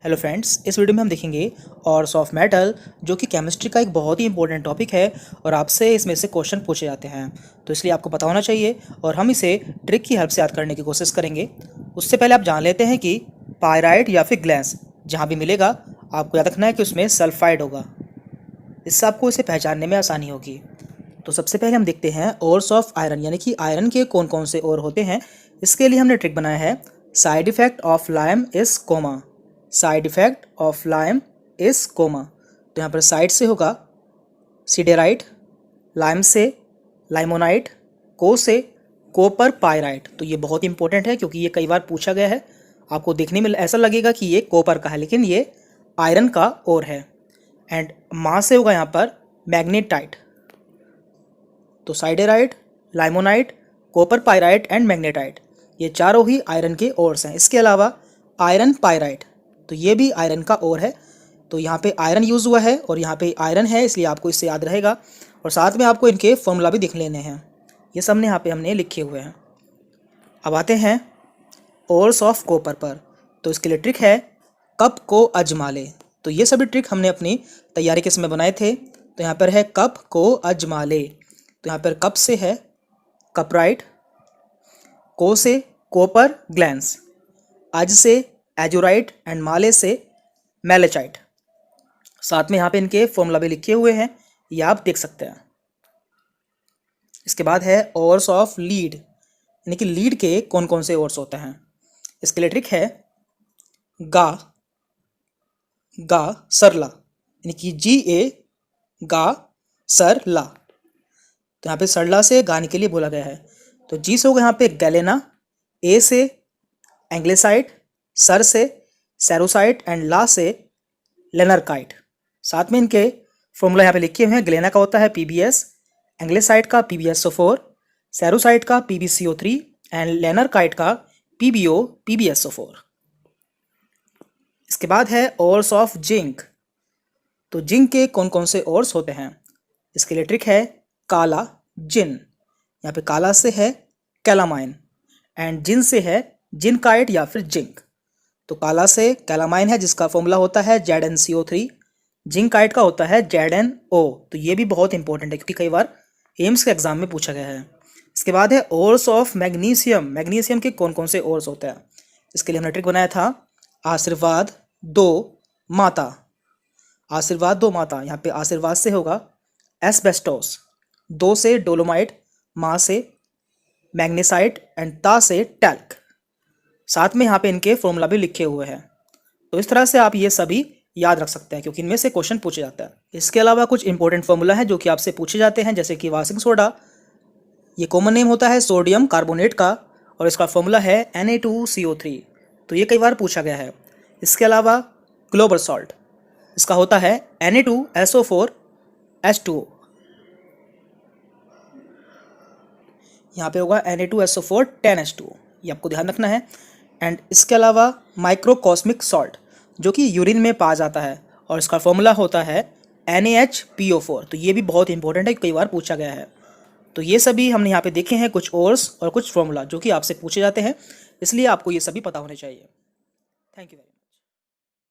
Hello friends, इस video में हम देखेंगे ऑर्स ऑफ मेटल, जो कि केमिस्ट्री का एक बहुत ही इंपॉर्टेंट टॉपिक है और आपसे इसमें से क्वेश्चन पूछे जाते हैं, तो इसलिए आपको पता होना चाहिए और हम इसे ट्रिक की हेल्प से याद करने की कोशिश करेंगे। उससे पहले आप जान लेते हैं कि पायराइट या फिर ग्लैंस जहाँ भी मिलेगा आपको याद रखना है कि उसमें सल्फाइड होगा, इससे आपको इसे पहचानने में आसानी होगी। तो सबसे पहले हम देखते हैं ओर्स ऑफ आयरन, यानी कि आयरन के कौन कौन से ओर होते हैं। इसके लिए हमने ट्रिक बनाया है side effect of lime is coma. Side effect of lime is coma, तो यहाँ पर साइड से होगा सिडेराइट, लाइम से लाइमोनाइट, को से कोपर पायराइट। तो ये बहुत इंपॉर्टेंट है क्योंकि ये कई बार पूछा गया है। आपको देखने में ऐसा लगेगा कि ये कोपर का है, लेकिन ये आयरन का ओर है। एंड मां से होगा यहाँ पर मैग्नेटाइट। तो साइडेराइट, लाइमोनाइट, कोपर पायराइट एंड मैग्नेटाइट, ये चारों ही आयरन के ओर्स हैं। इसके अलावा आयरन पायराइट, तो ये भी आयरन का ओर है। तो यहाँ पे आयरन यूज़ हुआ है और यहाँ पे आयरन है, इसलिए आपको इससे याद रहेगा। और साथ में आपको इनके फॉर्मूला भी दिख लेने हैं, ये सब यहाँ पे हमने लिखे हुए हैं। अब आते हैं ओर्स ऑफ कॉपर पर। तो इसके लिए ट्रिक है कप को अजमा ले। तो ये सभी ट्रिक हमने अपनी तैयारी के समय बनाए थे। तो यहाँ पर है कप को अजमा ले, तो यहाँ पर कप से है कपराइट, को से कॉपर ग्लैंस, अज से एजोराइट एंड माले से मैलेचाइट। साथ में यहाँ पे इनके फॉर्मूला भी लिखे हुए हैं, ये आप देख सकते हैं। इसके बाद है ओर्स ऑफ लीड, यानी कि लीड के कौन कौन से ओर्स होते हैं। इसके लिए ट्रिक है गा गा सरला, यानी कि GA गा सरला। तो यहाँ पे सरला से गाने के लिए बोला गया है। तो जी से होगा यहाँ पे गैलेना, ए से एंग्लेसाइट, सर से सेरोसाइट एंड ला से लेनरकाइट। साथ में इनके फॉर्मूला यहाँ पे लिखे हुए हैं। ग्लेना का होता है PbS, एंग्लेसाइट का PbSO4, सेरोसाइट का PbCO3 एंड लेनरकाइट का PbO-PbSO4। इसके बाद है ओर्स ऑफ जिंक। तो जिंक के कौन कौन से ओर्स होते हैं। इसके लिए ट्रिक है काला जिन। यहाँ पे काला से है कैलामाइन एंड जिन से है जिनकाइट या फिर जिंक। तो काला से कैलामाइन है, जिसका फॉर्मूला होता है ZnCO3। जिंकाइट का होता है ZnO। तो ये भी बहुत इंपॉर्टेंट है क्योंकि कई बार एम्स के एग्जाम में पूछा गया है। इसके बाद है ओर्स ऑफ मैग्नीशियम। मैग्नीशियम के कौन कौन से ओर्स होते हैं। इसके लिए हमने ट्रिक बनाया था आशीर्वाद दो माता। आशीर्वाद दो माता, यहाँ पे आशीर्वाद से होगा एस्बेस्टोस, दो से डोलोमाइट, माँ से मैग्नेसाइट एंड ता से टैल्क। साथ में यहाँ पे इनके फॉर्मूला भी लिखे हुए हैं। तो इस तरह से आप ये सभी याद रख सकते हैं क्योंकि इनमें से क्वेश्चन पूछे जाता है। इसके अलावा कुछ इंपॉर्टेंट फॉर्मूला है जो कि आपसे पूछे जाते हैं, जैसे कि वाशिंग सोडा, ये कॉमन नेम होता है सोडियम कार्बोनेट का और इसका फॉर्मूला है Na2CO3। तो ये कई बार पूछा गया है। इसके अलावा ग्लोबल सॉल्ट, इसका होता है Na2SO4H2O। यहाँ पे होगा Na2SO4 10H2O, ये आपको ध्यान रखना है। एंड इसके अलावा माइक्रोकॉस्मिक सॉल्ट, जो कि यूरिन में पाया जाता है और इसका फॉर्मूला होता है NaHPO4। तो ये भी बहुत इंपॉर्टेंट है, कई बार पूछा गया है। तो ये सभी हमने यहाँ पे देखे हैं, कुछ ओर्स और कुछ फॉर्मूला जो कि आपसे पूछे जाते हैं, इसलिए आपको ये सभी पता होने चाहिए। Thank you very much.